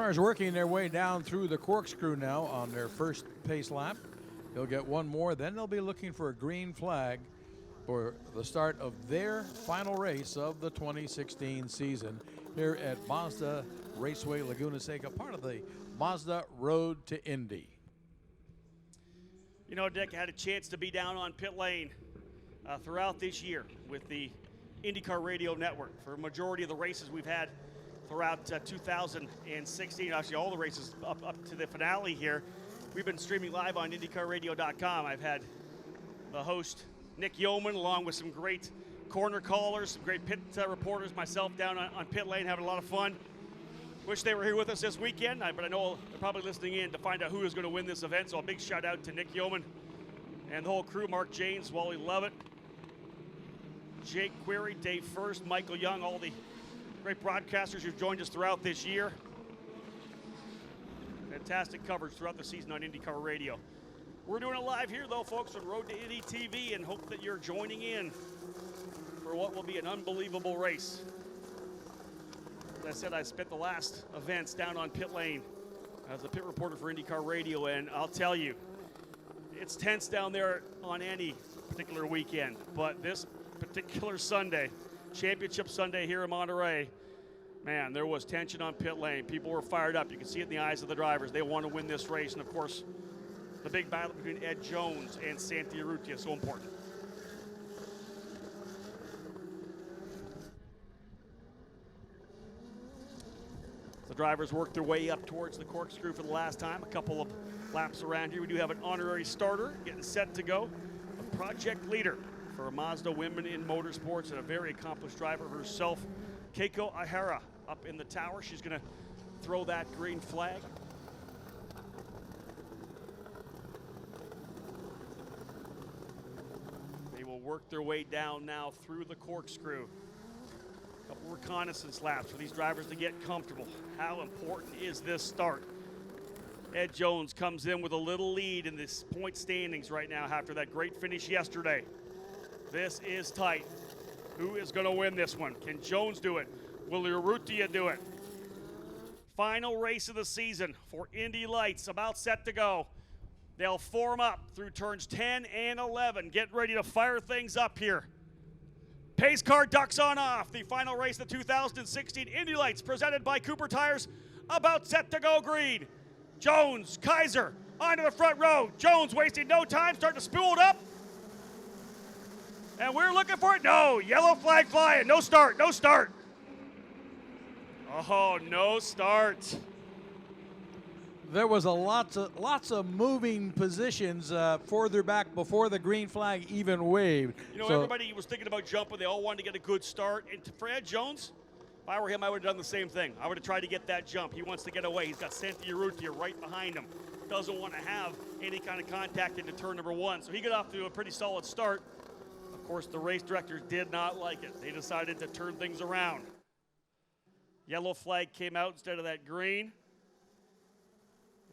Cars working their way down through the corkscrew now on their first pace lap. They'll get one more, then they'll be looking for a green flag for the start of their final race of the 2016 season here at Mazda Raceway Laguna Seca, part of the Mazda Road to Indy. You know, Dick, I had a chance to be down on pit lane throughout this year with the IndyCar Radio Network for a majority of the races we've had throughout 2016. Actually, all the races up to the finale here. We've been streaming live on IndyCarRadio.com. I've had the host, Nick Yeoman, along with some great corner callers, some great pit reporters, myself down on pit lane, having a lot of fun. Wish they were here with us this weekend, but I know they're probably listening in to find out who is going to win this event. So a big shout out to Nick Yeoman and the whole crew, Mark James, Wally Lovett, Jake Query, Dave First, Michael Young, all the great broadcasters who've joined us throughout this year. Fantastic coverage throughout the season on IndyCar Radio. We're doing it live here, though, folks, on Road to Indy TV, and hope that you're joining in for what will be an unbelievable race. As I said, I spent the last events down on pit lane as a pit reporter for IndyCar Radio, and I'll tell you, it's tense down there on any particular weekend, but this particular Sunday, Championship Sunday here in Monterey, man, there was tension on pit lane. People were fired up. You can see it in the eyes of the drivers. They want to win this race, and of course, the big battle between Ed Jones and Santi Urrutia is so important. The drivers work their way up towards the corkscrew for the last time. A couple of laps around here. We do have an honorary starter getting set to go. A project leader for Mazda Women in Motorsports and a very accomplished driver herself, Keiko Ihara, up in the tower. She's going to throw that green flag. They will work their way down now through the corkscrew. A couple reconnaissance laps for these drivers to get comfortable. How important is this start? Ed Jones comes in with a little lead in this point standings right now after that great finish yesterday. This is tight. Who is going to win this one? Can Jones do it? Will Urrutia do it? Final race of the season for Indy Lights, about set to go. They'll form up through turns 10 and 11. Get ready to fire things up here. Pace car ducks on off. The final race of the 2016 Indy Lights presented by Cooper Tires, about set to go green. Jones, Kaiser, onto the front row. Jones wasting no time, starting to spool it up. And we're looking for it. No, yellow flag flying. No start, no start. Oh, no start. There was lots of moving positions further back before the green flag even waved. You know, everybody was thinking about jumping. They all wanted to get a good start. And for Ed Jones, if I were him, I would have done the same thing. I would have tried to get that jump. He wants to get away. He's got Santi Urrutia right behind him. Doesn't want to have any kind of contact into turn number one. So he got off to a pretty solid start. Of course, the race directors did not like it. They decided to turn things around. Yellow flag came out instead of that green.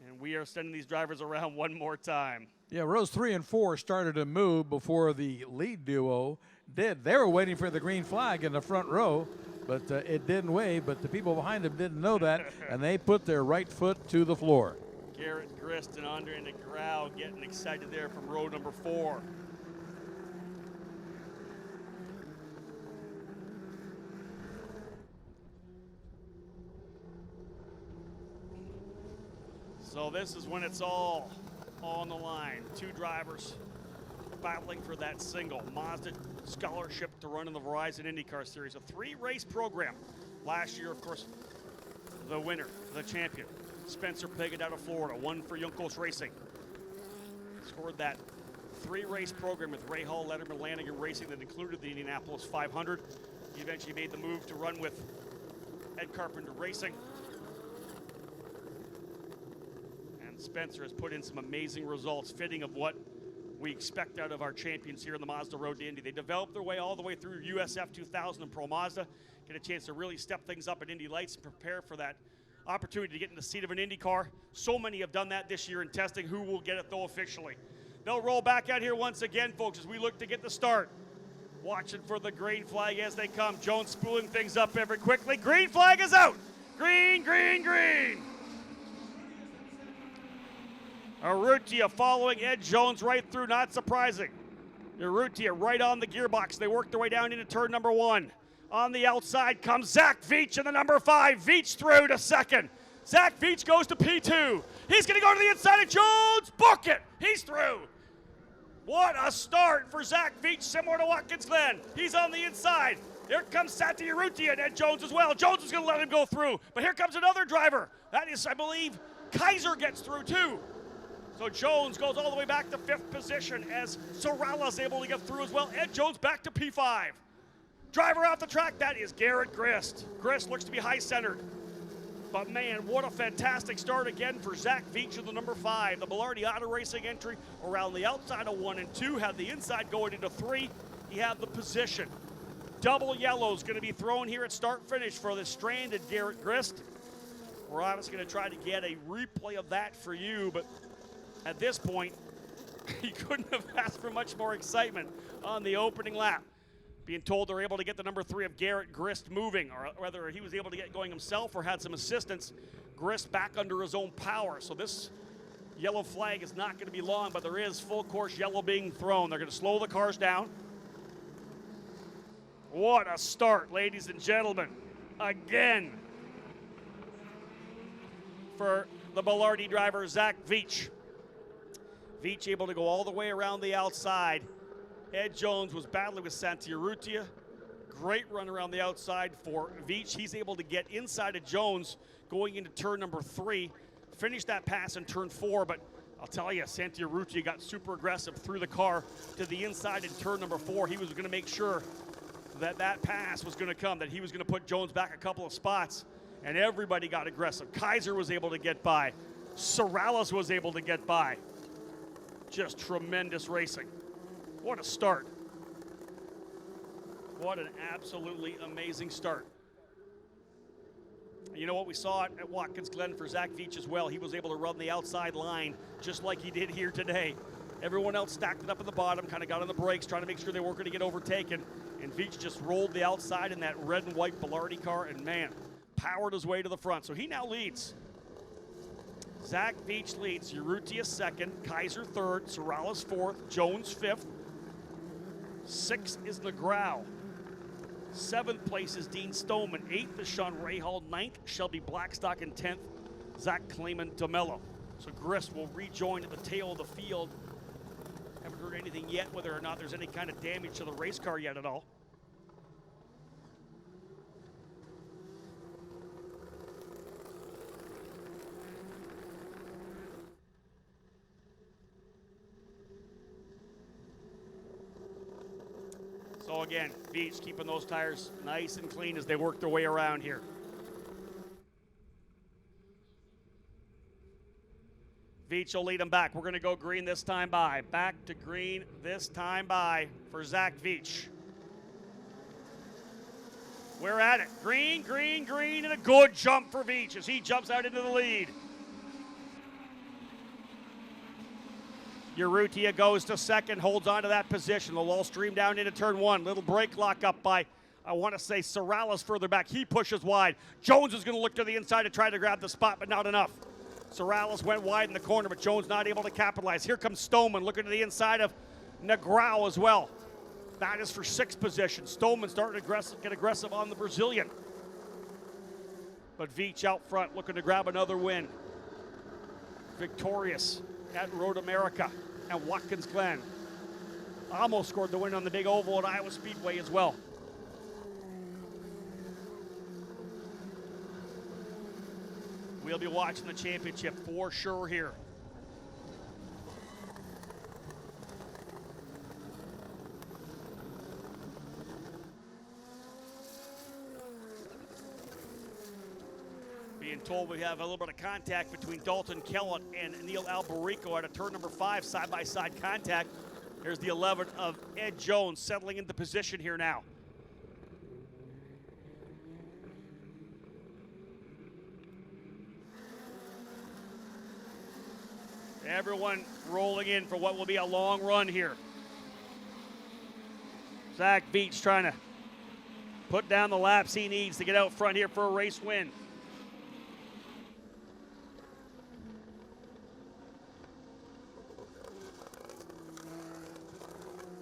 And we are sending these drivers around one more time. Yeah, rows 3 and 4 started to move before the lead duo did. They were waiting for the green flag in the front row, but it didn't wave. But the people behind them didn't know that, and they put their right foot to the floor. Garrett Grist and Andre Negrao getting excited there from row number 4. So this is when it's all on the line. Two drivers battling for that single Mazda scholarship to run in the Verizon IndyCar Series. A 3-race program. Last year, of course, the winner, the champion, Spencer Pigot out of Florida, won for Juncos Racing. Scored that 3-race program with Ray Hall, Letterman, Lanigan Racing that included the Indianapolis 500. He eventually made the move to run with Ed Carpenter Racing. Spencer has put in some amazing results, fitting of what we expect out of our champions here in the Mazda Road to Indy. They developed their way all the way through USF 2000 and Pro Mazda, get a chance to really step things up at Indy Lights and prepare for that opportunity to get in the seat of an Indy car. So many have done that this year in testing. Who will get it, though, officially? They'll roll back out here once again, folks, as we look to get the start. Watching for the green flag as they come. Jones spooling things up very quickly. Green flag is out. Green, green, green. Urrutia following Ed Jones right through, not surprising. Urrutia right on the gearbox. They work their way down into turn number 1. On the outside comes Zach Veach in the number 5. Veach through to second. Zach Veach goes to P2. He's going to go to the inside of Jones. Book it. He's through. What a start for Zach Veach, similar to Watkins Glen. He's on the inside. Here comes Santi Urrutia and Ed Jones as well. Jones is going to let him go through, but here comes another driver. That is, I believe, Kaiser gets through too. So Jones goes all the way back to 5th position as Sorala's able to get through as well. Ed Jones back to P5. Driver off the track, that is Garrett Grist. Grist looks to be high-centered. But man, what a fantastic start again for Zach Veach in the number 5. The Belardi Auto Racing entry around the outside of 1 and 2, had the inside going into 3. He had the position. Double yellow's going to be thrown here at start-finish for the stranded Garrett Grist. We're obviously going to try to get a replay of that for you, but at this point, he couldn't have asked for much more excitement on the opening lap. Being told they're able to get the number 3 of Garrett Grist moving, or whether he was able to get going himself or had some assistance. Grist back under his own power. So this yellow flag is not going to be long, but there is full course yellow being thrown. They're going to slow the cars down. What a start, ladies and gentlemen. Again for the Belardi driver, Zach Veach. Veach able to go all the way around the outside. Ed Jones was battling with Santi Urrutia. Great run around the outside for Veach. He's able to get inside of Jones going into turn number 3. Finished that pass in turn 4, but I'll tell you, Santi Urrutia got super aggressive through the car to the inside in turn number 4. He was going to make sure that that pass was going to come, that he was going to put Jones back a couple of spots, and everybody got aggressive. Kaiser was able to get by. Sorales was able to get by. Just tremendous racing. What a start. What an absolutely amazing start. You know what, we saw it at Watkins Glen for Zach Veach as well. He was able to run the outside line just like he did here today. Everyone else stacked it up at the bottom, kind of got on the brakes, trying to make sure they weren't going to get overtaken. And Veach just rolled the outside in that red and white Belardi car and, man, powered his way to the front. So he now leads. Zach Veach leads. Urrutia 2nd, Kaiser 3rd, Sorales 4th, Jones 5th. 6th is Negrao. 7th place is Dean Stoneman. 8th is Sean Rahal. 9th, Shelby Blackstock. And 10th, Zach Clayman DeMello. So Grist will rejoin at the tail of the field. Haven't heard anything yet whether or not there's any kind of damage to the race car yet at all. So again, Veach keeping those tires nice and clean as they work their way around here. Veach will lead them back. We're going to go green this time by. Back to green this time by for Zach Veach. We're at it. Green, green, green, and a good jump for Veach as he jumps out into the lead. Urrutia goes to 2nd, holds on to that position. They'll all stream down into turn 1. Little brake lock up by, I want to say, Sorales further back. He pushes wide. Jones is going to look to the inside to try to grab the spot, but not enough. Sorales went wide in the corner, but Jones not able to capitalize. Here comes Stoneman looking to the inside of Negrao as well. That is for 6th position. Stoneman starting to get aggressive on the Brazilian. But Veach out front looking to grab another win. Victorious at Road America and Watkins Glen. Almost scored the win on the big oval at Iowa Speedway as well. We'll be watching the championship for sure here. Being told we have a little bit of contact between Dalton Kellett and Neil Albarico at a turn number 5, side-by-side contact. Here's the 11 of Ed Jones settling into position here now. Everyone rolling in for what will be a long run here. Zach Veach trying to put down the laps he needs to get out front here for a race win.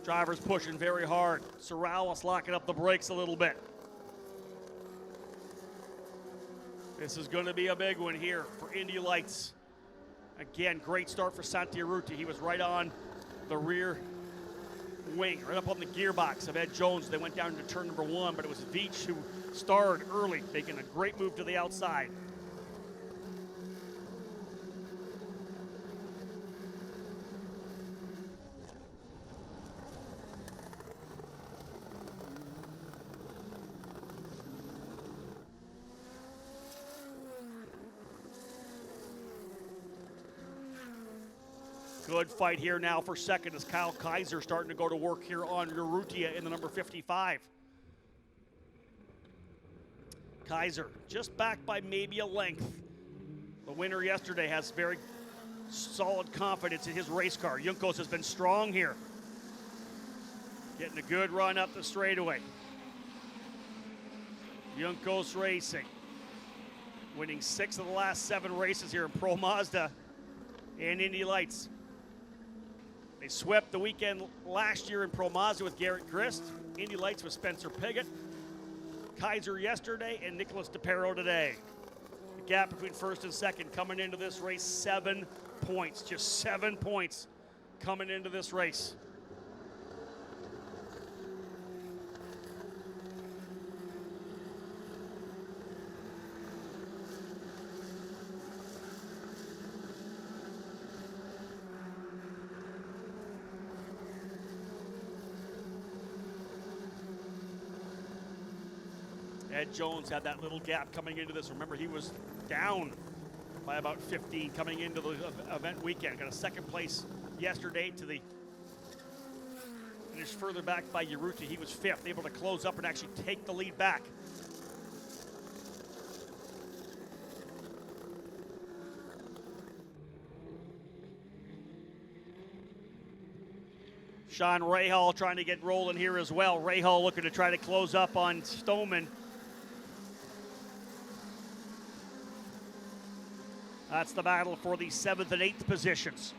Drivers pushing very hard. Sorrellis locking up the brakes a little bit. This is going to be a big one here for Indy Lights. Again, great start for Santi Urrutia. He was right on the rear wing, right up on the gearbox of Ed Jones. They went down to turn number 1, but it was Veach who starred early, making a great move to the outside. Good fight here now for second as Kyle Kaiser starting to go to work here on Urrutia in the number 55. Kaiser just back by maybe a length. The winner yesterday has very solid confidence in his race car. Juncos has been strong here. Getting a good run up the straightaway. Juncos Racing. Winning 6 of the last 7 races here in Pro Mazda and Indy Lights. They swept the weekend last year in Pro Mazda with Garrett Grist. Indy Lights with Spencer Piggott. Kaiser yesterday and Nicholas DePero today. The gap between first and second coming into this race, 7 points. Just 7 points coming into this race. Ed Jones had that little gap coming into this. Remember, he was down by about 15 coming into the event weekend. Got a second place yesterday to the finish further back by Urrutia. He was 5th, able to close up and actually take the lead back. Sean Rahal trying to get rolling here as well. Rahal looking to try to close up on Stoneman. That's the battle for the 7th and 8th positions.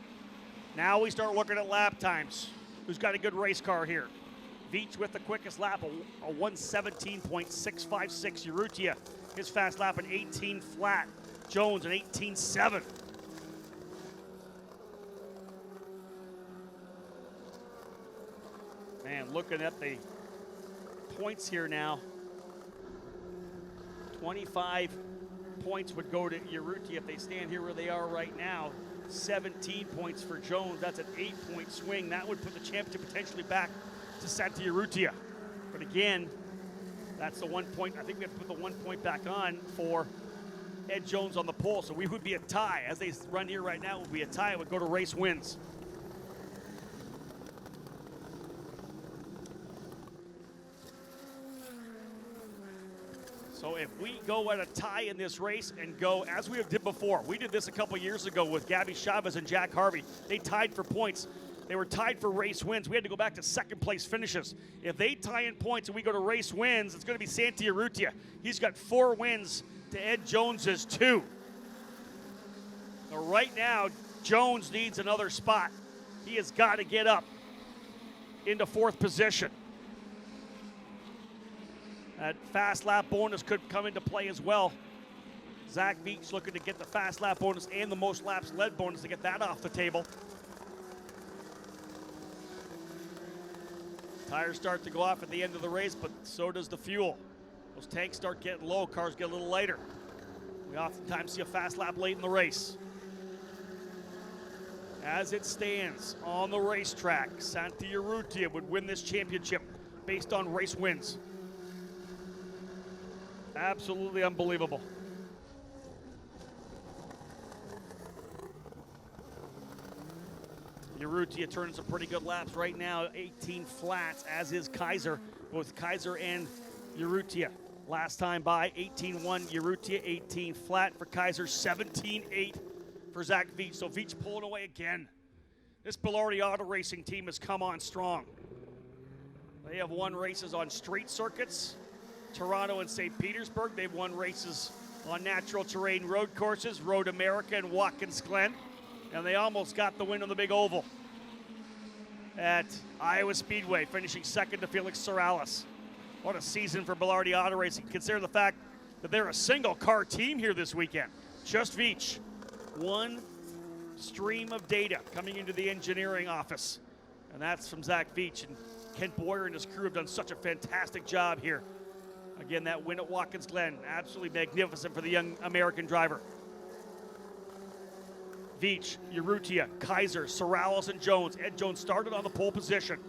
Now we start looking at lap times. Who's got a good race car here? Veach with the quickest lap, a 1:17.656. Urrutia, his fast lap, an 18 flat. Jones, an 18.7. Man, looking at the points here now. 25 points would go to Urrutia if they stand here where they are right now. 17 points for Jones. That's an 8-point swing. That would put the championship potentially back to Santi Urrutia. But again, that's the 1 point. I think we have to put the 1 point back on for Ed Jones on the pole. So we would be a tie. As they run here right now, it would be a tie. It would go to race wins. So if we go at a tie in this race and go as we did before, we did this a couple years ago with Gabby Chavez and Jack Harvey. They tied for points. They were tied for race wins. We had to go back to second place finishes. If they tie in points and we go to race wins, it's going to be Santi Urrutia. He's got 4 wins to Ed Jones's 2. So right now, Jones needs another spot. He has got to get up into 4th position. That fast lap bonus could come into play as well. Zach Veach looking to get the fast lap bonus and the most laps led bonus to get that off the table. Tires start to go off at the end of the race, but so does the fuel. Those tanks start getting low, cars get a little lighter. We oftentimes see a fast lap late in the race. As it stands on the racetrack, Santi Urrutia would win this championship based on race wins. Absolutely unbelievable. Urrutia turning some pretty good laps right now, 18 flats, as is Kaiser, both Kaiser and Urrutia. Last time by, 18-1 Urrutia, 18 flat for Kaiser, 17-8 for Zach Veach. So Veach pulling away again. This Bilardi Auto Racing team has come on strong. They have won races on street circuits, Toronto and St. Petersburg. They've won races on natural terrain road courses, Road America and Watkins Glen, and they almost got the win on the big oval. at Iowa Speedway, finishing second to Felix Sorales. What a season for Belardi Auto Racing. Consider the fact that they're a single car team here this weekend. Just Veach. One stream of data coming into the engineering office, and that's from Zach Veach. And Kent Boyer and his crew have done such a fantastic job here. Again, that win at Watkins Glen, absolutely magnificent for the young American driver. Veach, Urrutia, Kaiser, Sorales, and Jones. Ed Jones started on the pole position.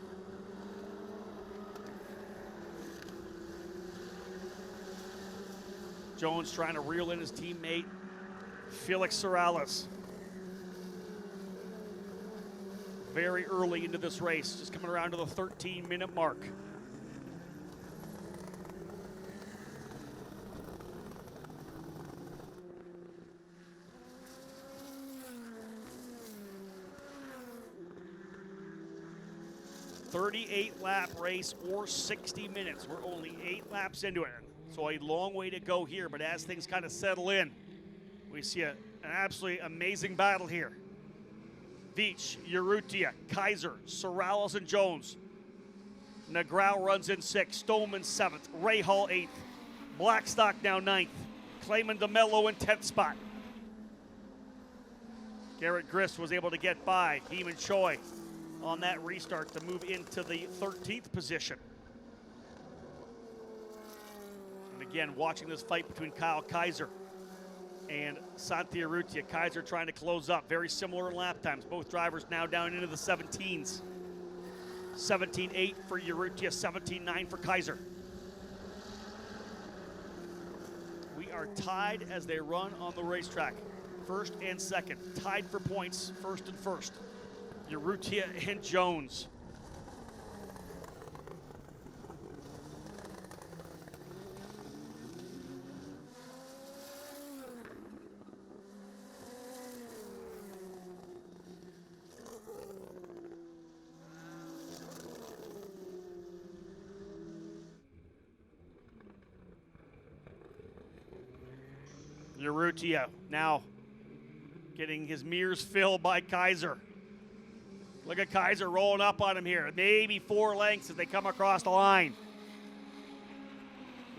Jones trying to reel in his teammate, Felix Sorales. Very early into this race, just coming around to the 13-minute mark. ...38-lap race or 60 minutes. We're only 8 laps into it. So a long way to go here, but as things kind of settle in, we see an absolutely amazing battle here. Veach, Urrutia, Kaiser, Sorales, and Jones. Negrao runs in 6th, Stoneman 7th, Ray Hall 8th, Blackstock now 9th, Clayman DeMello in 10th spot. Garrett Grist was able to get by Heeman Choi on that restart to move into the 13th position. And again, watching this fight between Kyle Kaiser and Santi Urrutia. Kaiser trying to close up. Very similar in lap times. Both drivers now down into the 17s. 17.8 for Urrutia, 17.9 for Kaiser. We are tied as they run on the racetrack. First and second. Tied for points, first and first. Urrutia and Jones. Urrutia now getting his mirrors filled by Kaiser. Look at Kaiser rolling up on him here. Maybe 4 lengths as they come across the line.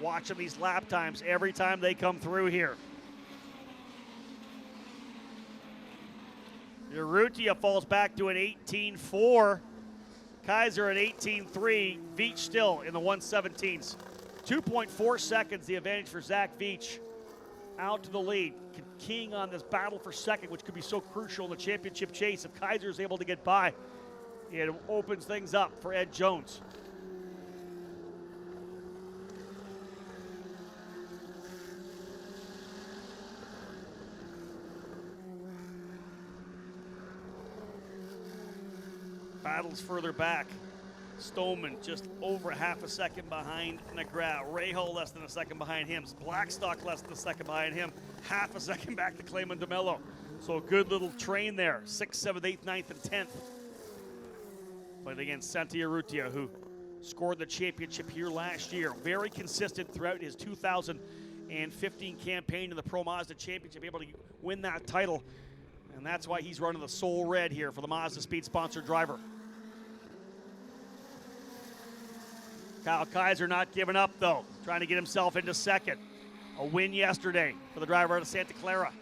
Watching these lap times every time they come through here. Urrutia falls back to an 18.4. Kaiser at 18.3. Veach still in the 117s. 2.4 seconds the advantage for Zach Veach. Out to the lead, keying on this battle for second, which could be so crucial in the championship chase. If Kaiser is able to get by, it opens things up for Ed Jones. Battles further back. Stoneman just over half a second behind Negrao. Rahal less than a second behind him. Blackstock less than a second behind him. Half a second back to Clayman DeMello. So a good little train there. 6th, 7th, 8th, 9th, and 10th. But again, Santi Urrutia, who scored the championship here last year. Very consistent throughout his 2015 campaign in the Pro Mazda Championship, able to win that title. And that's why he's running the sole red here for the Mazda Speed sponsored driver. Kyle Kaiser not giving up, though, trying to get himself into second. A win yesterday for the driver out of Santa Clara.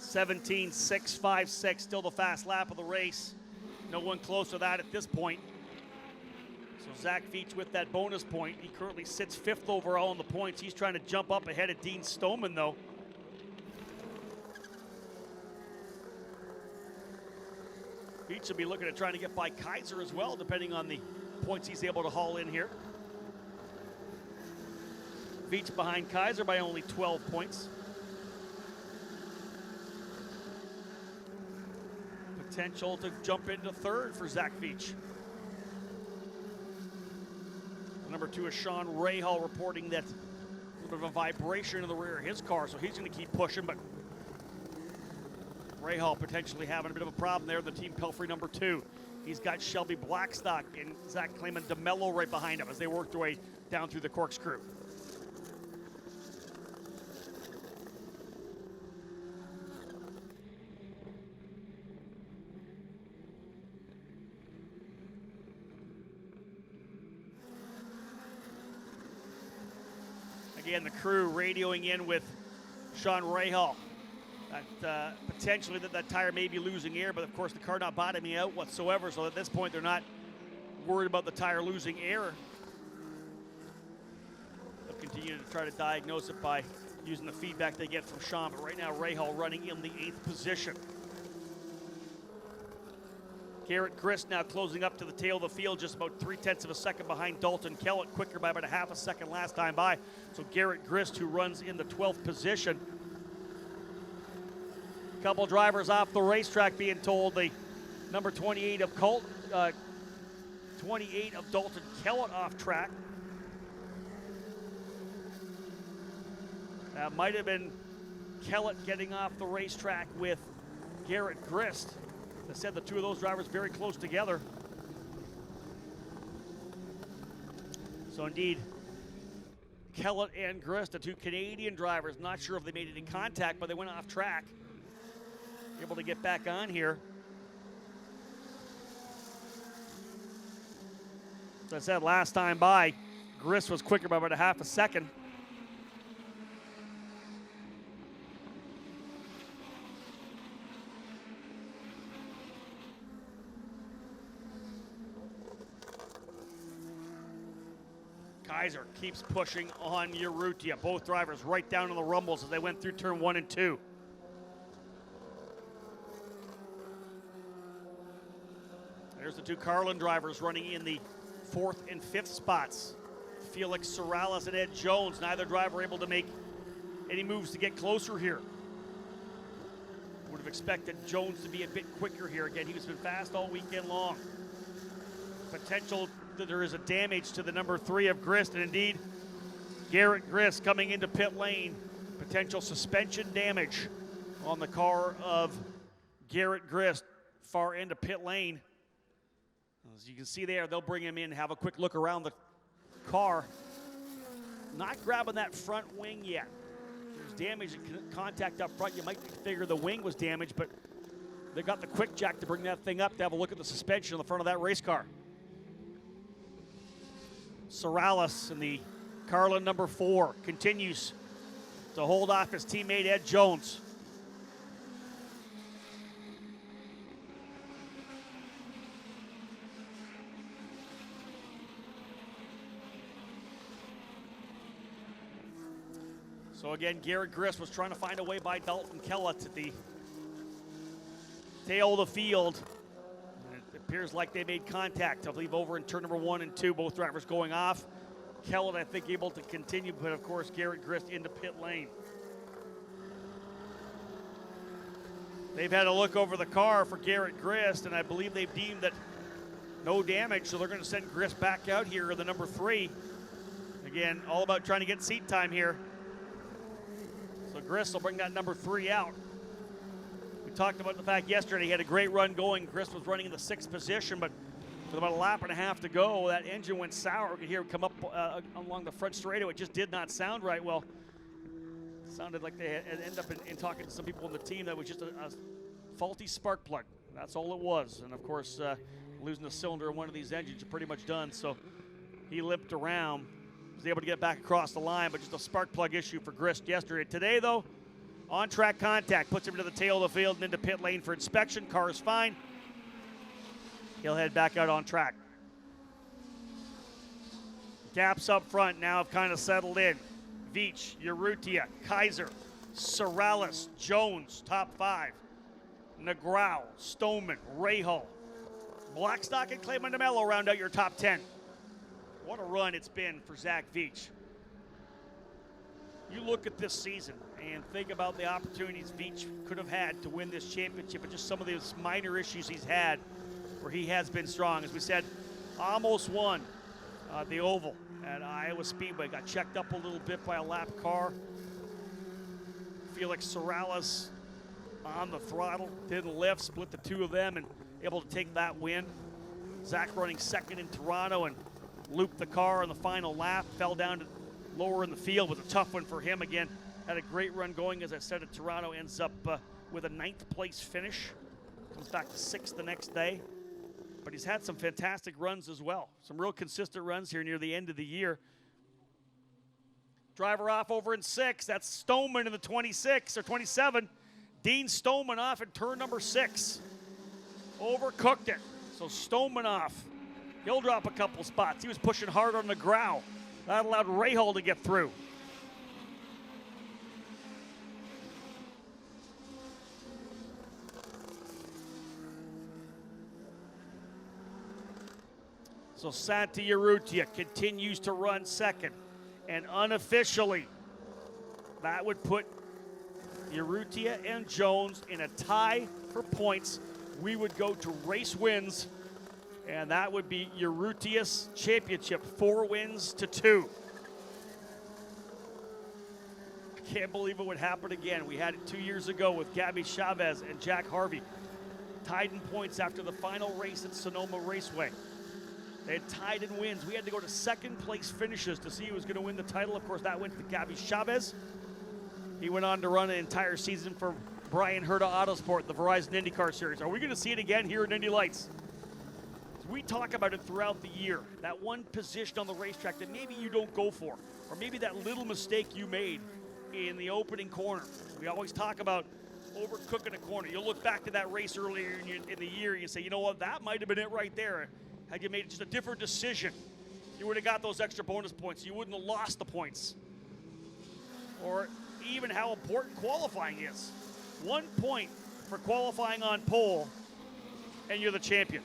(17.656), still the fast lap of the race. No one close to that at this point. So Zach Veach with that bonus point. He currently sits 5th overall in the points. He's trying to jump up ahead of Dean Stoneman, though. Veach will be looking at trying to get by Kaiser as well, depending on the points he's able to haul in here. Veach behind Kaiser by only 12 points. Potential to jump into 3rd for Zach Veach. Number 2 is Sean Rahal reporting that a little bit of a vibration in the rear of his car, so he's going to keep pushing, but Rahal potentially having a bit of a problem there. The Team Pelfrey number 2. He's got Shelby Blackstock and Zach Clayman DeMello right behind him as they work their way down through the corkscrew. Again, the crew radioing in with Sean Rahal. That potentially that tire may be losing air, but of course the car not bottoming out whatsoever, so at this point they're not worried about the tire losing air. They'll continue to try to diagnose it by using the feedback they get from Sean, but right now Rahal running in the 8th position. Garrett Grist now closing up to the tail of the field, just about 0.3 of a second behind Dalton Kellett, quicker by about a half a second last time by. So Garrett Grist, who runs in the 12th position. Couple drivers off the racetrack being told. The number 28 of Dalton Kellett off track. That might have been Kellett getting off the racetrack with Garrett Grist. As I said, the two of those drivers very close together. So indeed, Kellett and Grist, the two Canadian drivers, not sure if they made any contact, but they went off track. Able to get back on here. As I said last time by, Grist was quicker by about a half a second. Kaiser keeps pushing on Urrutia. Both drivers right down in the rumbles as they went through turn 1 and 2. There's the two Carlin drivers running in the 4th and 5th spots. Felix Sorales and Ed Jones, neither driver able to make any moves to get closer here. Would have expected Jones to be a bit quicker here. Again, he's been fast all weekend long. Potential that there is a damage to the number 3 of Grist, and indeed, Garrett Grist coming into pit lane. Potential suspension damage on the car of Garrett Grist, far end of pit lane. As you can see there, they'll bring him in, have a quick look around the car. Not grabbing that front wing yet. There's damage and contact up front. You might figure the wing was damaged, but they got the quick jack to bring that thing up to have a look at the suspension on the front of that race car. Sorales in the Carlin number 4 continues to hold off his teammate Ed Jones. So again, Garrett Grist was trying to find a way by Dalton Kellett at the tail of the field. And it appears like they made contact, I believe, over in turn number 1 and 2, both drivers going off. Kellett, I think, able to continue, but of course, Garrett Grist into pit lane. They've had a look over the car for Garrett Grist, and I believe they've deemed that no damage, so they're going to send Grist back out here in the number 3. Again, all about trying to get seat time here. So Grist will bring that number 3 out. We talked about the fact yesterday he had a great run going. Grist was running in the 6th position, but with about a lap and a half to go, that engine went sour. We could hear it come up along the front straightaway. It just did not sound right. Well, it sounded like they had ended up in talking to some people on the team that was just a faulty spark plug. That's all it was. And of course, losing a cylinder in one of these engines, you're pretty much done. So he limped around. Was able to get back across the line, but just a spark plug issue for Grist yesterday. Today, though, on-track contact puts him to the tail of the field and into pit lane for inspection. Car is fine. He'll head back out on track. Gaps up front now have kind of settled in. Veach, Urrutia, Kaiser, Sorales, Jones, top 5. Negrao, Stoneman, Rahal, Blackstock, and Clay Montemello round out your top 10. What a run it's been for Zach Veach. You look at this season and think about the opportunities Veach could have had to win this championship, and just some of those minor issues he's had where he has been strong. As we said, almost won the Oval at Iowa Speedway. Got checked up a little bit by a lap car. Felix Sorales on the throttle, didn't lift, split the two of them and able to take that win. Zach running 2nd in Toronto and looped the car on the final lap, fell down to lower in the field. Was a tough one for him. Again, had a great run going, as I said, at Toronto. Ends up with a 9th place finish. Comes back to 6th the next day. But he's had some fantastic runs as well. Some real consistent runs here near the end of the year. Driver off over in 6. That's Stoneman in the 26 or 27. Dean Stoneman off in turn number 6. Overcooked it. So Stoneman off. He'll drop a couple spots. He was pushing hard on the ground. That allowed Rahal to get through. So Santa Urrutia continues to run second. And unofficially, that would put Urrutia and Jones in a tie for points. We would go to race wins, and that would be Urrutia's championship, 4 wins to 2. I can't believe it would happen again. We had it 2 years ago with Gabby Chavez and Jack Harvey, tied in points after the final race at Sonoma Raceway. They had tied in wins. We had to go to second place finishes to see who was going to win the title. Of course, that went to Gabby Chavez. He went on to run an entire season for Brian Herta Autosport, the Verizon IndyCar Series. Are we going to see it again here in Indy Lights? We talk about it throughout the year. That one position on the racetrack that maybe you don't go for, or maybe that little mistake you made in the opening corner. We always talk about overcooking a corner. You'll look back to that race earlier in the year and you say, you know what, that might have been it right there. Had you made just a different decision, you would have got those extra bonus points. You wouldn't have lost the points. Or even how important qualifying is. 1 point for qualifying on pole, and you're the champion.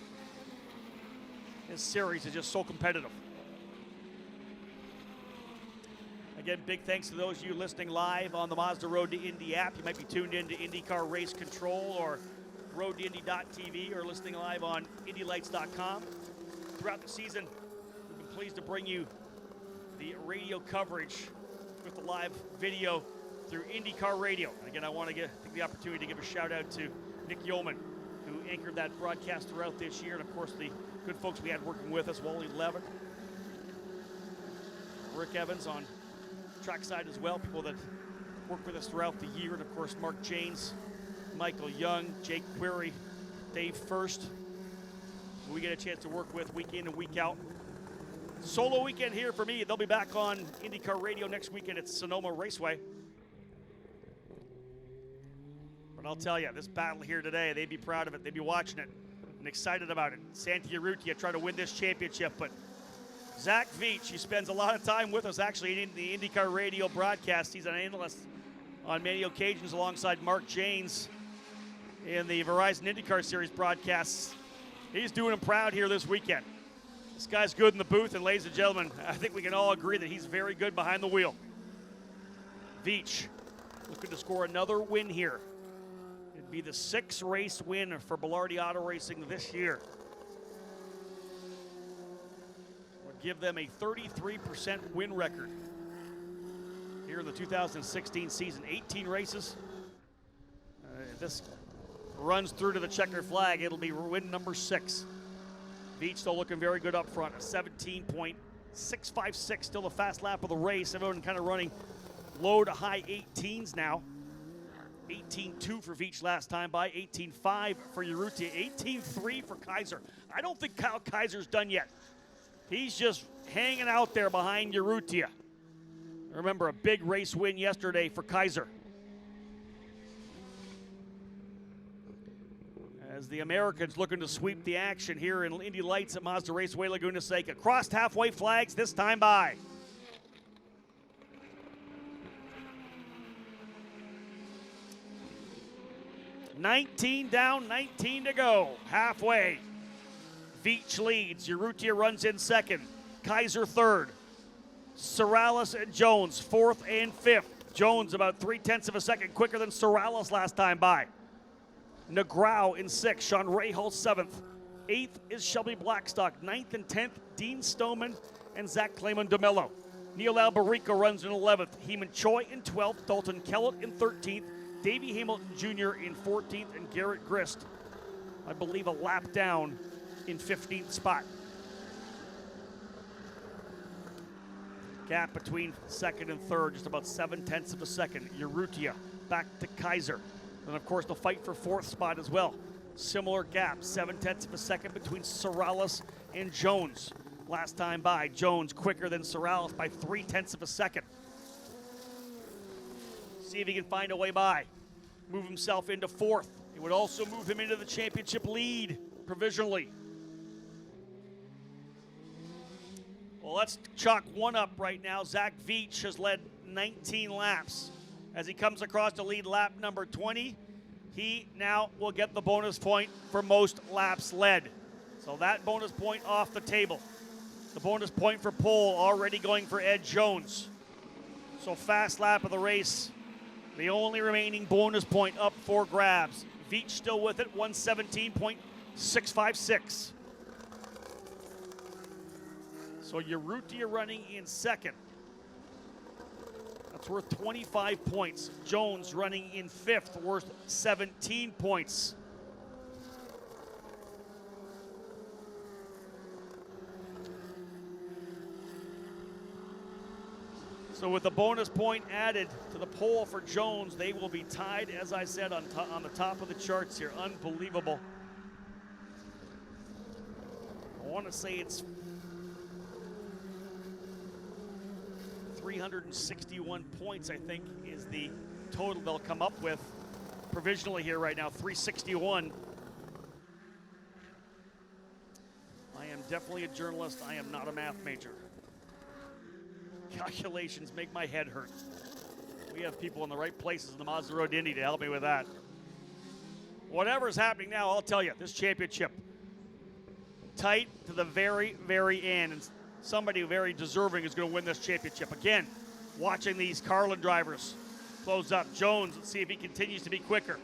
This series is just so competitive. Again, big thanks to those of you listening live on the Mazda Road to Indy app. You might be tuned in to IndyCar Race Control or roadtoindy.tv or listening live on indylights.com. Throughout the season, we've been pleased to bring you the radio coverage with the live video through IndyCar Radio. And again, I want to take the opportunity to give a shout out to Nick Yeoman, who anchored that broadcast throughout this year, and of course the good folks we had working with us, Wally Levin, Rick Evans on trackside as well, people that work with us throughout the year, and of course Mark Janes, Michael Young, Jake Query, Dave First, who we get a chance to work with week in and week out. Solo weekend here for me. They'll be back on IndyCar Radio next weekend at Sonoma Raceway. But I'll tell you, this battle here today, they'd be proud of it. They'd be watching it and excited about it. Santa Urrutia trying to win this championship, but Zach Veach, he spends a lot of time with us actually in the IndyCar Radio broadcast. He's an analyst on many occasions alongside Mark Janes in the Verizon IndyCar Series broadcasts. He's doing him proud here this weekend. This guy's good in the booth, and ladies and gentlemen, I think we can all agree that he's very good behind the wheel. Veach looking to score another win here. It'd be the 6th race win for Belardi Auto Racing this year. Would give them a 33% win record here in the 2016 season. 18 races. If this runs through to the checkered flag, it'll be win number 6. Veach still looking very good up front. A 17.656, still the fast lap of the race. Everyone kind of running low to high 18s now. 18.2 for Veach last time by, 18.5 for Urrutia, 18.3 for Kaiser. I don't think Kyle Kaiser's done yet. He's just hanging out there behind Urrutia. Remember, a big race win yesterday for Kaiser. As the Americans looking to sweep the action here in Indy Lights at Mazda Raceway Laguna Seca. Crossed halfway flags this time by. $19 down, 19 to go. Halfway. Veach leads. Urrutia runs in second. Kaiser third. Sorales and Jones fourth and fifth. Jones about 0.3 of a second quicker than Sorales last time by. Negrao in sixth. Sean Rahal seventh. Eighth is Shelby Blackstock. Ninth and 10th, Dean Stoneman and Zach Clayman DeMello. Neil Albarico runs in 11th. Heeman Choi in 12th. Dalton Kellett in 13th. Davey Hamilton Jr. in 14th. And Garrett Grist, I believe, a lap down in 15th spot. Gap between second and third, just about 0.7 of a second. Urrutia back to Kaiser. And of course, the fight for fourth spot as well. Similar gap, 0.7 of a second between Sorales and Jones. Last time by, Jones quicker than Sorales by 0.3 of a second. See if he can find a way by. Move himself into fourth. It would also move him into the championship lead provisionally. Well, let's chalk one up right now. Zach Veach has led 19 laps. As he comes across to lead lap number 20, he now will get the bonus point for most laps led. So that bonus point off the table. The bonus point for pole already going for Ed Jones. So fast lap of the race. The only remaining bonus point up for grabs. Veach still with it, 117.656. So Urrutia running in second. That's worth 25 points. Jones running in fifth, worth 17 points. So with the bonus point added to the pole for Jones, they will be tied, as I said, on the top of the charts here. Unbelievable. I want to say it's 361 points, I think, is the total they'll come up with provisionally here right now, 361. I am definitely a journalist. I am not a math major. Calculations make my head hurt. We have people in the right places in the Mazda Road Indy to help me with that. Whatever's happening now, I'll tell you, this championship, tight to the very, very end. And somebody very deserving is going to win this championship. Again, watching these Carlin drivers close up. Jones, let's see if he continues to be quicker.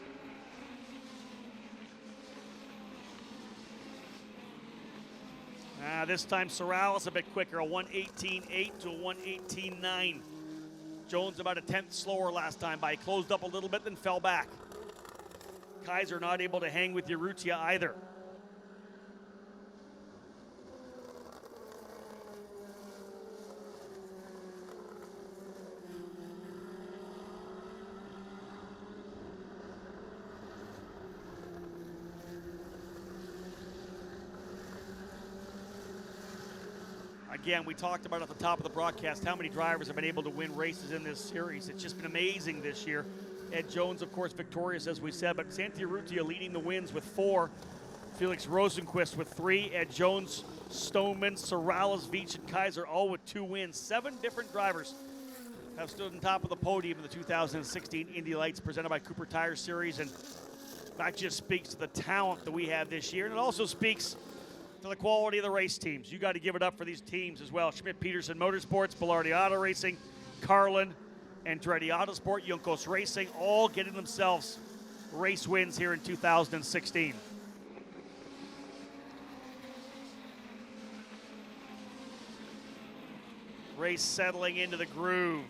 This time Sorrells a bit quicker, a 1:18.8 to a 1:18.9. Jones about a tenth slower last time by. He closed up a little bit, then fell back. Kaiser not able to hang with Urrutia either. Again, we talked about at the top of the broadcast how many drivers have been able to win races in this series. It's just been amazing this year. Ed Jones, of course, victorious, as we said, but Santi Urrutia leading the wins with 4. Felix Rosenquist with 3. Ed Jones, Stoneman, Sorrells, Veach, and Kaiser all with 2 wins. 7 different drivers have stood on top of the podium in the 2016 Indy Lights presented by Cooper Tire Series, and that just speaks to the talent that we have this year, and it also speaks to the quality of the race teams. You got to give it up for these teams as well. Schmidt-Peterson Motorsports, Bilardi Auto Racing, Carlin, Andretti Autosport, Juncos Racing, all getting themselves race wins here in 2016. Race settling into the groove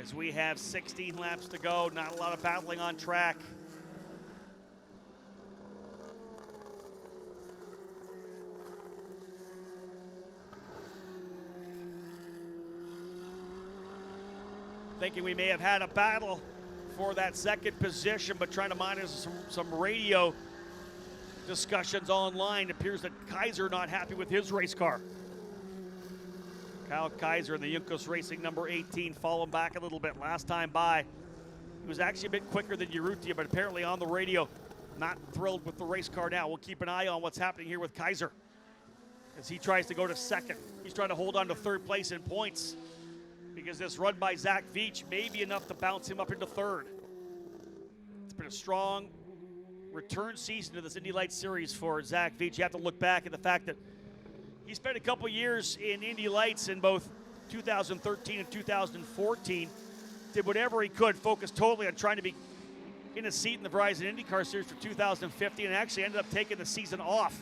as we have 16 laps to go. Not a lot of battling on track. Thinking we may have had a battle for that second position, but trying to monitor some radio discussions online. It appears that Kaiser not happy with his race car. Kyle Kaiser in the Juncos Racing number 18 falling back a little bit. Last time by, he was actually a bit quicker than Urrutia, but apparently on the radio, not thrilled with the race car now. We'll keep an eye on what's happening here with Kaiser as he tries to go to second. He's trying to hold on to third place in points, because this run by Zach Veach may be enough to bounce him up into third. It's been a strong return season to this Indy Lights Series for Zach Veach. You have to look back at the fact that he spent a couple years in Indy Lights in both 2013 and 2014. Did whatever he could, focused totally on trying to be in a seat in the Verizon IndyCar Series for 2015, and actually ended up taking the season off.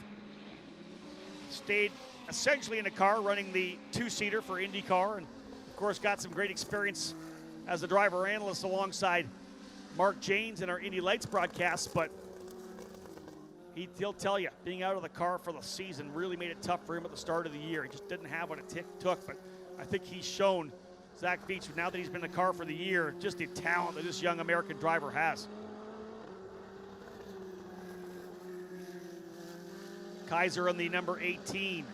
Stayed essentially in a car running the 2-seater for IndyCar, and of course, got some great experience as a driver analyst alongside Mark Janes in our Indy Lights broadcast, but he'll tell you, being out of the car for the season really made it tough for him at the start of the year. He just didn't have what it took, but I think he's shown, Zach Veach, now that he's been in the car for the year, just the talent that this young American driver has. Kaiser on the number 18,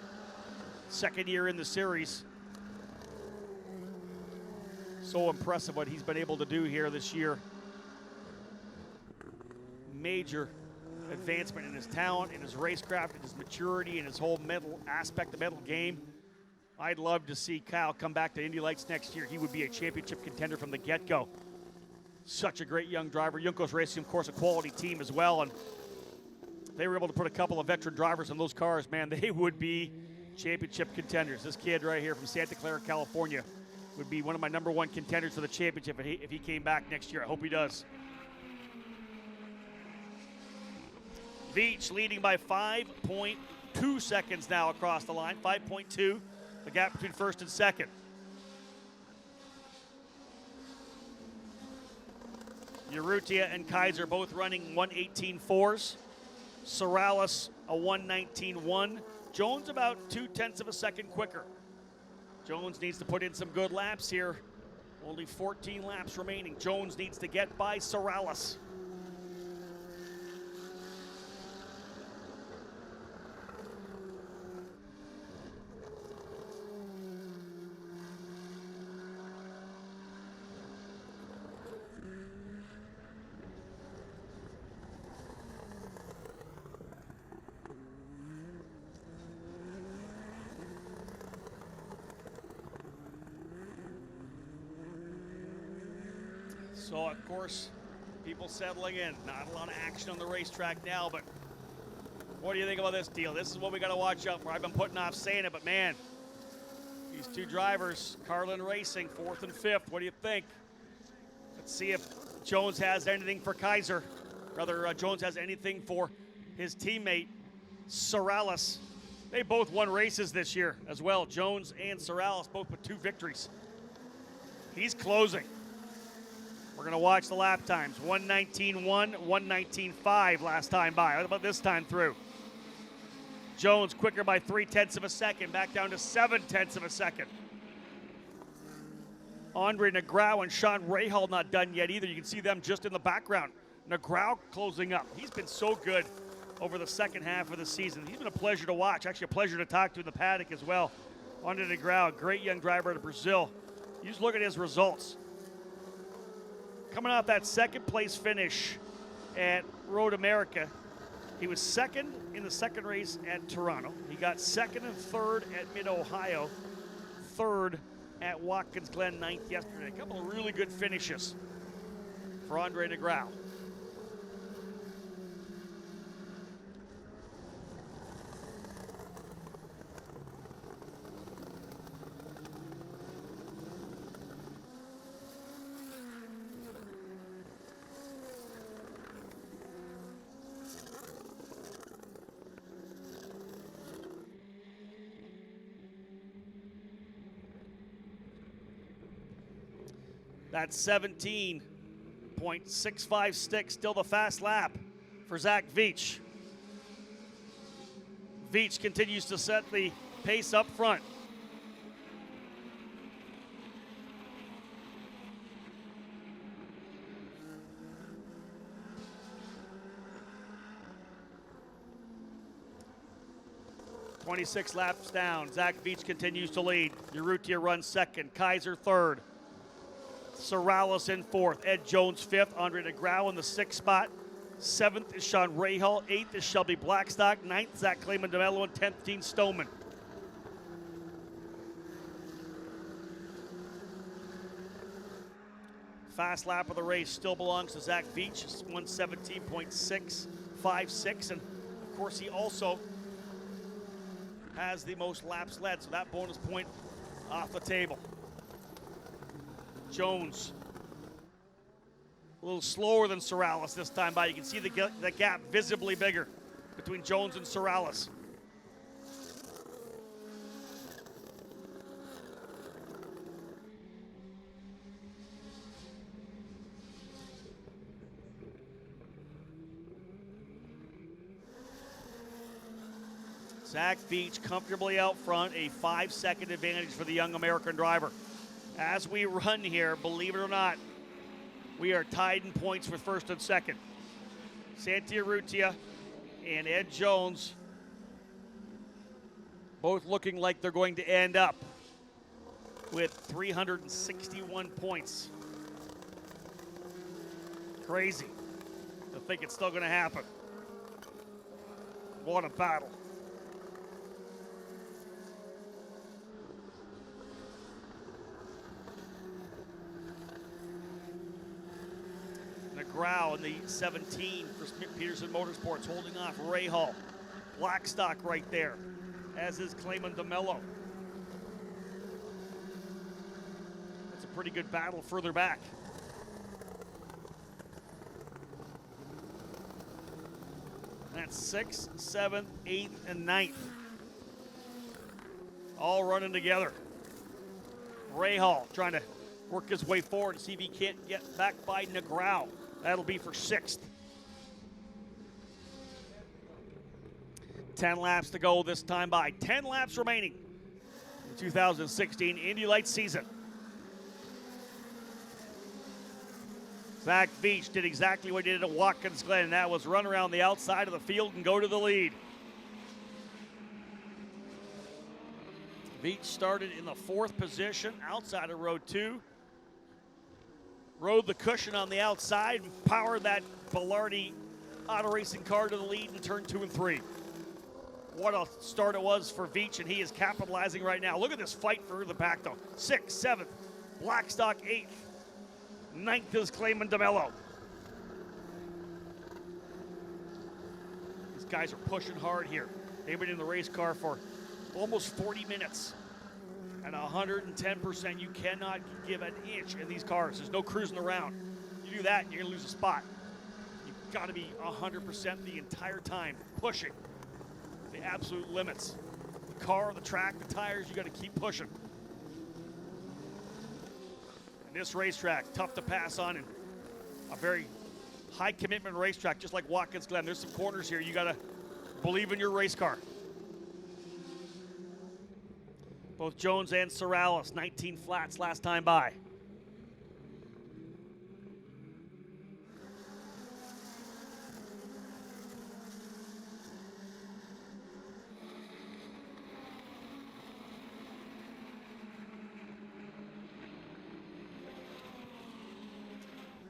second year in the series. So impressive what he's been able to do here this year. Major advancement in his talent, in his racecraft, in his maturity, in his whole mental aspect, the mental game. I'd love to see Kyle come back to Indy Lights next year. He would be a championship contender from the get-go. Such a great young driver. Juncos Racing, of course, a quality team as well. And if they were able to put a couple of veteran drivers in those cars, man, they would be championship contenders. This kid right here from Santa Clara, California, would be one of my #1 contenders for the championship if he came back next year. I hope he does. Veach leading by 5.2 seconds now across the line. 5.2, the gap between first and second. Urrutia and Kaiser both running 1:18.4s. Sorales a 1:19.1. Jones about 0.2 of a second quicker. Jones needs to put in some good laps here. Only 14 laps remaining. Jones needs to get by Sorales. So, of course, people settling in. Not a lot of action on the racetrack now, but what do you think about this deal? This is what we got to watch out for. I've been putting off saying it, but man, these two drivers, Carlin Racing, 4th and 5th. What do you think? Let's see if Jones has anything for Kaiser. Rather, Jones has anything for his teammate, Sorales. They both won races this year as well. Jones and Sorales both with 2 victories. He's closing. We're going to watch the lap times. 1:19.1, 1:19.5 last time by. What about this time through? Jones quicker by 0.3 of a second, back down to 0.7 of a second. Andre Negrao and Sean Rahal not done yet either. You can see them just in the background. Negrao closing up. He's been so good over the second half of the season. He's been a pleasure to watch. Actually, a pleasure to talk to in the paddock as well. Andre Negrao, a great young driver out of Brazil. You just look at his results. Coming off that second place finish at Road America, he was second in the second race at Toronto. He got second and third at Mid-Ohio, third at Watkins Glen, 9th yesterday. A couple of really good finishes for Andre Negrao. That's 17.65 sticks, still the fast lap for Zach Veach. Veach continues to set the pace up front. .26 laps down. Zach Veach continues to lead. Urrutia runs second. Kaiser third. Sorales in 4th, Ed Jones 5th, Andre Negrao in the 6th spot. 7th is Sean Rahal, 8th is Shelby Blackstock, 9th Zach Clayman DeMello, and 10th Dean Stoneman. Fast lap of the race still belongs to Zach Veach, 1:17.656, and of course he also has the most laps led, so that bonus point off the table. Jones, a little slower than Sorales this time by. You can see the gap visibly bigger between Jones and Sorales. Zach Veach comfortably out front, a 5-second advantage for the young American driver. As we run here, believe it or not, we are tied in points for first and second. Santi Urrutia and Ed Jones both looking like they're going to end up with 361 points. Crazy to think it's still going to happen. What a battle. McGraw in the 17 for Smith-Peterson Motorsports, holding off Ray Hall. Blackstock right there, as is Clayman DeMello. That's a pretty good battle further back. That's 6th, 7th, 8th, and 9th. All running together. Ray Hall trying to work his way forward and see if he can't get back by McGraw. That'll be for 6th. 10 laps to go this time by. 10 laps remaining in 2016 Indy Lights season. Zach Veach did exactly what he did at Watkins Glen, and that was run around the outside of the field and go to the lead. Veach started in the 4th position outside of row 2. Rode the cushion on the outside and powered that Bilardi auto racing car to the lead in turn 2 and 3. What a start it was for Veach, and he is capitalizing right now. Look at this fight for the pack, though. 6th, 7th, Blackstock 8th. 9th is Clayman DeMello. These guys are pushing hard here. They've been in the race car for almost 40 minutes. At 110%, you cannot give an inch in these cars. There's no cruising around. You do that, and you're gonna lose a spot. You've got to be 100% the entire time, pushing the absolute limits. The car, the track, the tires, you got to keep pushing. And this racetrack, tough to pass on, and a very high commitment racetrack, just like Watkins Glen. There's some corners here. You got to believe in your race car. Both Jones and Sorrells, 19 flats last time by.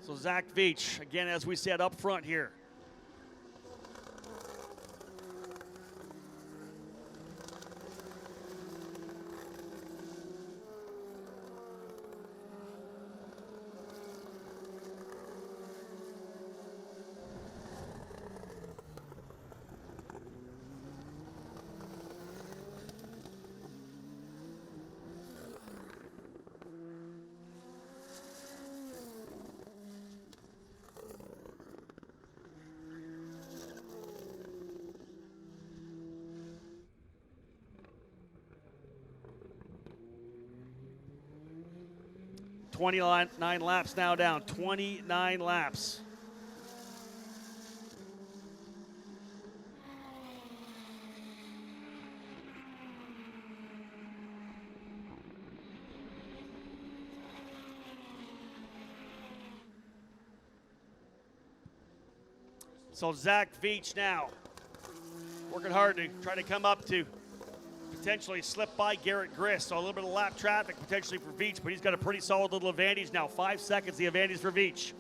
So Zach Veach, again, as we said up front here. Nine laps now down, 29 laps. So Zach Veach now working hard to try to come up to potentially slip by Garrett Grist. So a little bit of lap traffic potentially for Veach, but he's got a pretty solid little advantage now. 5 seconds, the advantage for Veach.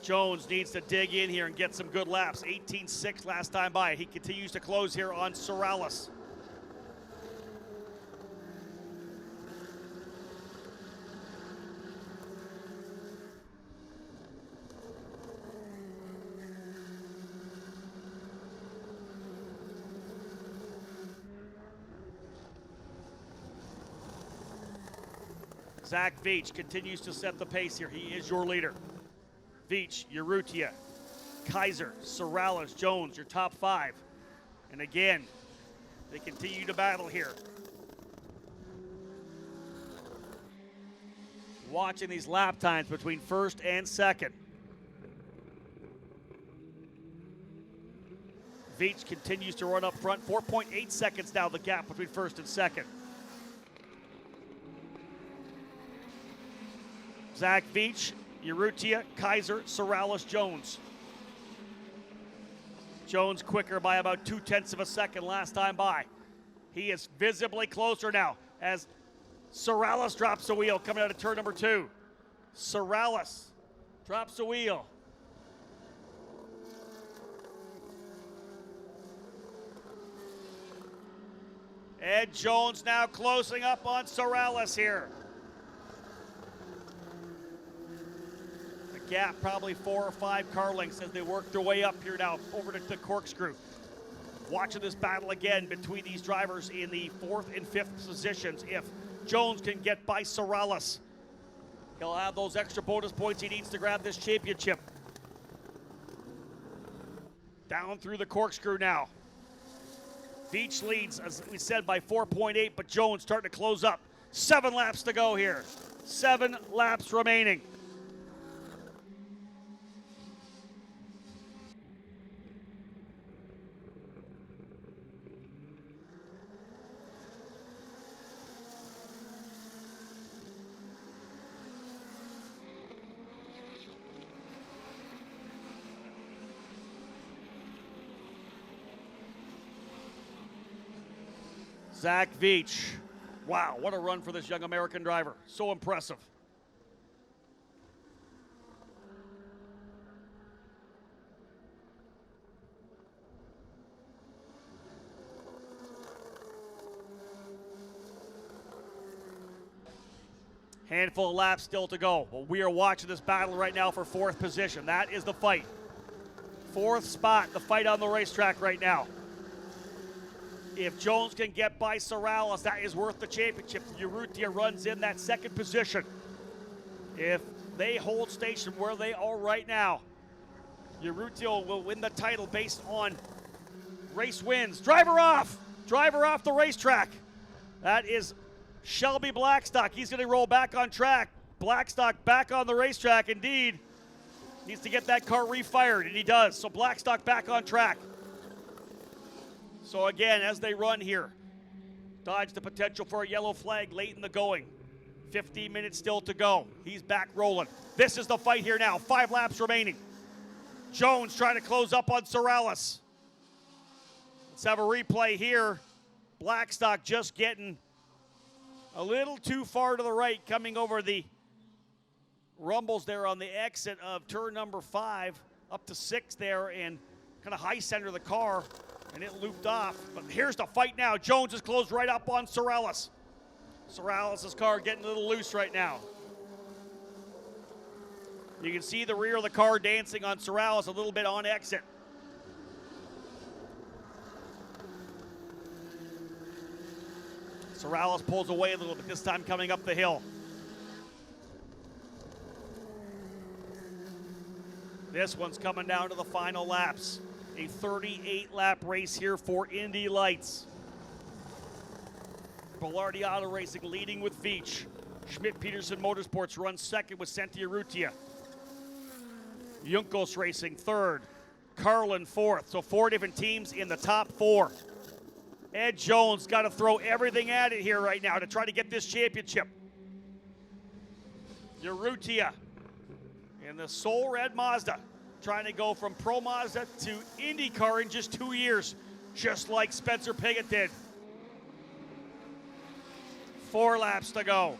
Jones needs to dig in here and get some good laps. 18.6 last time by. He continues to close here on Sorrells. Zach Veach continues to set the pace here. He is your leader. Veach, Urrutia, Kaiser, Sorrells, Jones, your top 5. And again, they continue to battle here. Watching these lap times between first and second. Veach continues to run up front. 4.8 seconds now, the gap between first and second. Zach Veach, Urrutia, Kaiser, Sorales, Jones. Jones quicker by about 0.2 of a second last time by. He is visibly closer now as Sorales drops the wheel coming out of turn number 2. Sorales drops the wheel. Ed Jones now closing up on Sorales here. The gap probably 4 or 5 car lengths as they work their way up here now over to the corkscrew. Watching this battle again between these drivers in the 4th and 5th positions. If Jones can get by Sorales, he'll have those extra bonus points he needs to grab this championship. Down through the corkscrew now. Veach leads, as we said, by 4.8, but Jones starting to close up. 7 laps to go here. 7 laps remaining. Zach Veach. Wow, what a run for this young American driver. So impressive. Handful of laps still to go. Well, we are watching this battle right now for 4th position. That is the fight. 4th spot, the fight on the racetrack right now. If Jones can get by Sorales, that is worth the championship. Urrutia runs in that 2nd position. If they hold station where they are right now, Urrutia will win the title based on race wins. Driver off the racetrack. That is Shelby Blackstock. He's going to roll back on track. Blackstock back on the racetrack, indeed. Needs to get that car refired, and he does. So Blackstock back on track. So again, as they run here, dodge the potential for a yellow flag late in the going. 15 minutes still to go. He's back rolling. This is the fight here now. 5 laps remaining. Jones trying to close up on Sorales. Let's have a replay here. Blackstock just getting a little too far to the right, coming over the rumbles there on the exit of turn number 5 up to 6 there, and kind of high center the car, and it looped off. But here's the fight now. Jones is closed right up on Sorales. Sorales' car getting a little loose right now. You can see the rear of the car dancing on Sorales a little bit on exit. Sorales pulls away a little bit, this time coming up the hill. This one's coming down to the final laps. A 38-lap race here for Indy Lights. Belardi Auto Racing leading with Veach. Schmidt-Peterson Motorsports runs second with Santi Urrutia. Juncos Racing third. Carlin fourth. So 4 different teams in the top 4. Ed Jones got to throw everything at it here right now to try to get this championship. Urrutia in the Soul Red Mazda, trying to go from Pro Mazda to IndyCar in just 2 years, just like Spencer Piggott did. 4 laps to go.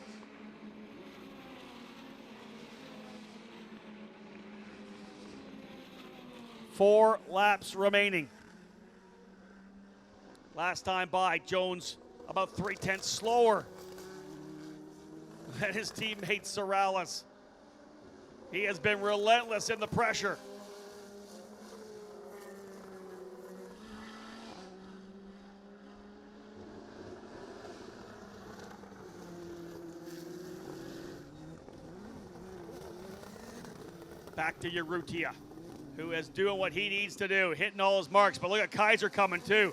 Four laps remaining. Last time by, Jones about 0.3 slower than his teammate Sorales. He has been relentless in the pressure. Back to Urrutia, who is doing what he needs to do, hitting all his marks. But look at Kaiser coming too.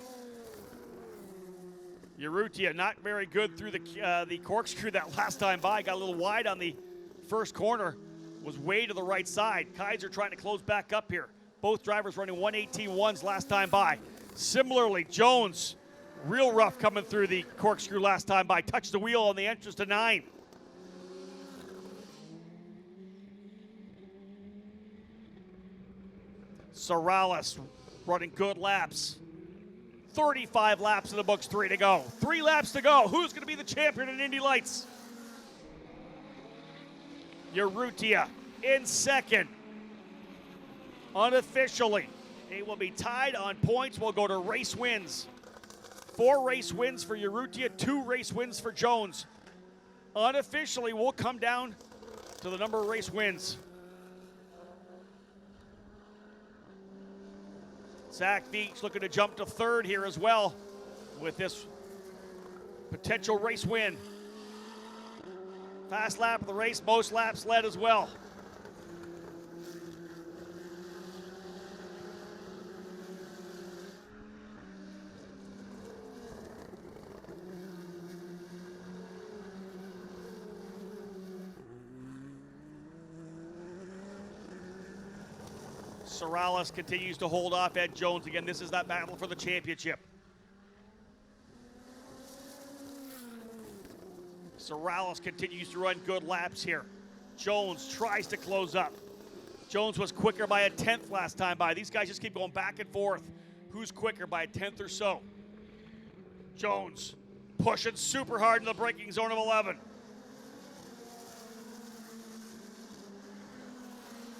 Urrutia not very good through the corkscrew that last time by. Got a little wide on the first corner. Was way to the right side. Kaiser trying to close back up here. Both drivers running 118.1s last time by. Similarly, Jones, real rough coming through the corkscrew last time by. Touched the wheel on the entrance to 9. Sorales running good laps. 35 laps in the books, 3 to go. 3 laps to go. Who's going to be the champion in Indy Lights? Urrutia in second. Unofficially, they will be tied on points. We'll go to race wins. 4 race wins for Urrutia, 2 race wins for Jones. Unofficially, we'll come down to the number of race wins. Zach Veach looking to jump to 3rd here as well with this potential race win. Fast lap of the race, most laps led as well. Sorales continues to hold off Ed Jones. Again, this is that battle for the championship. Sorales continues to run good laps here. Jones tries to close up. Jones was quicker by a 10th last time by. These guys just keep going back and forth. Who's quicker by a 10th or so? Jones pushing super hard in the braking zone of 11.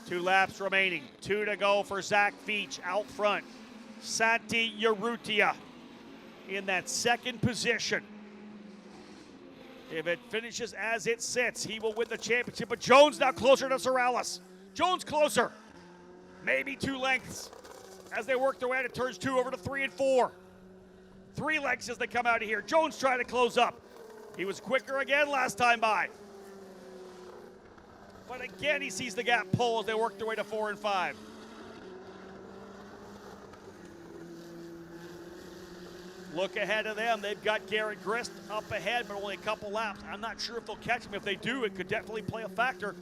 2 laps remaining. 2 to go for Zach Veach out front. Santi Urrutia in that 2nd position. If it finishes as it sits, he will win the championship. But Jones now closer to Sorales. Jones closer. Maybe 2 lengths as they work their way out of turns 2 over to 3 and 4. 3 lengths as they come out of here. Jones trying to close up. He was quicker again last time by. But again, he sees the gap pull as they work their way to 4 and 5. Look ahead of them. They've got Garrett Grist up ahead, but only a couple laps. I'm not sure if they'll catch him. If they do, it could definitely play a factor.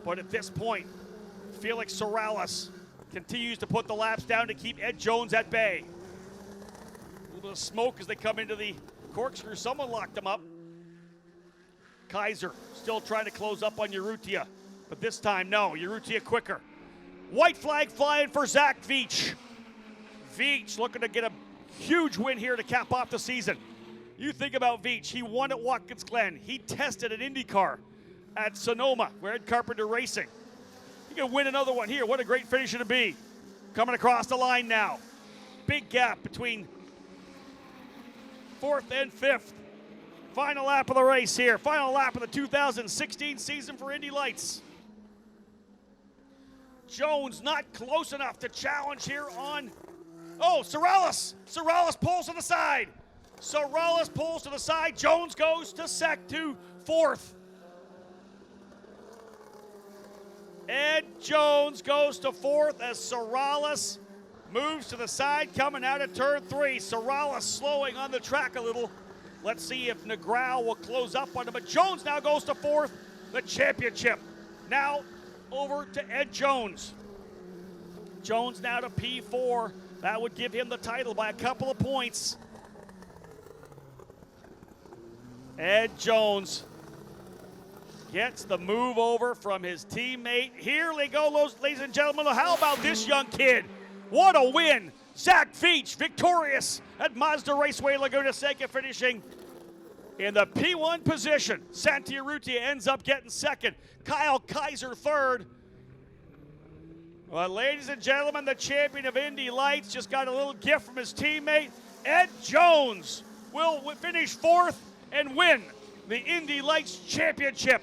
But at this point, Felix Sorales continues to put the laps down to keep Ed Jones at bay. A little bit of smoke as they come into the corkscrew. Someone locked them up. Kaiser still trying to close up on Urrutia, but this time, no, Urrutia quicker. White flag flying for Zach Veach. Veach looking to get a huge win here to cap off the season. You think about Veach, he won at Watkins Glen. He tested an IndyCar at Sonoma, where Ed Carpenter Racing. He can win another one here. What a great finish it'll be. Coming across the line now. Big gap between 4th and 5th. Final lap of the race here. Final lap of the 2016 season for Indy Lights. Jones not close enough to challenge here on... Oh, Sorales. Sorales pulls to the side. Sorales pulls to the side. Jones goes to 4th. Ed Jones goes to 4th as Sorales moves to the side coming out of turn 3. Sorales slowing on the track a little. Let's see if Negrao will close up on him. But Jones now goes to 4th, the championship. Now over to Ed Jones. Jones now to P4. That would give him the title by a couple of points. Ed Jones gets the move over from his teammate. Here they go, ladies and gentlemen. How about this young kid? What a win. Zach Veach victorious at Mazda Raceway Laguna Seca, finishing in the P1 position. Santi Urrutia ends up getting 2nd. Kyle Kaiser 3rd. Well, ladies and gentlemen, the champion of Indy Lights just got a little gift from his teammate. Ed Jones will finish 4th and win the Indy Lights Championship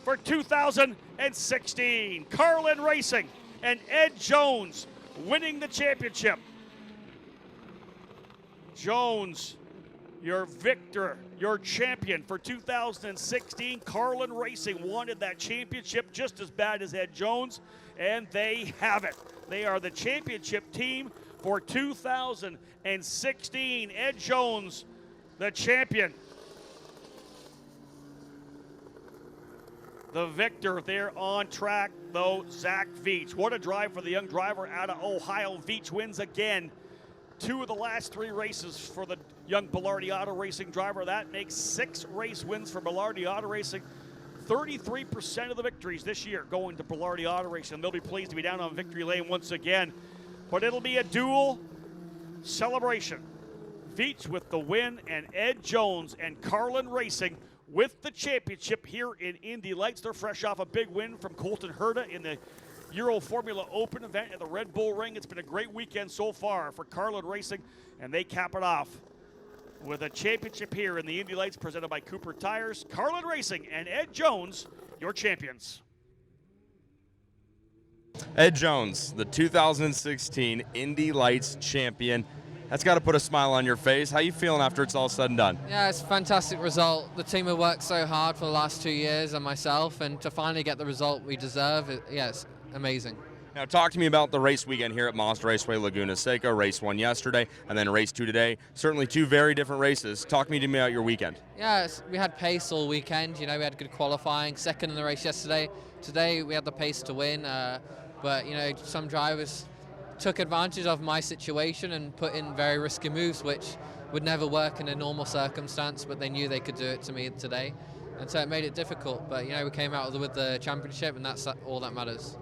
for 2016. Carlin Racing and Ed Jones winning the championship. Jones, your victor, your champion for 2016. Carlin Racing wanted that championship just as bad as Ed Jones, and they have it. They are the championship team for 2016. Ed Jones, the champion. The victor there on track, though, Zach Veach. What a drive for the young driver out of Ohio. Veach wins again. 2 of the last 3 races for the young Bilardi Auto Racing driver. That makes 6 race wins for Bilardi Auto Racing. 33% of the victories this year going to Belardi Auto Racing. They'll be pleased to be down on victory lane once again. But it'll be a dual celebration. Veach with the win, and Ed Jones and Carlin Racing with the championship here in Indy Lights. They're fresh off a big win from Colton Herta in the Euro Formula Open event at the Red Bull Ring. It's been a great weekend so far for Carlin Racing, and they cap it off with a championship here in the Indy Lights presented by Cooper Tires. Carlin Racing and Ed Jones, your champions. Ed Jones, the 2016 Indy Lights champion. That's got to put a smile on your face. How you feeling after it's all said and done? Yeah, it's a fantastic result. The team have worked so hard for the last 2 years, and myself, and to finally get the result we deserve, it's amazing. Now talk to me about the race weekend here at Mazda Raceway Laguna Seca. Race 1 yesterday, and then race 2 today. Certainly 2 very different races. Talk to me about your weekend. Yeah, we had pace all weekend. You know, we had good qualifying, second in the race yesterday. Today we had the pace to win, but you know, some drivers took advantage of my situation and put in very risky moves, which would never work in a normal circumstance, but they knew they could do it to me today. And so it made it difficult, but you know, we came out with the championship, and that's all that matters.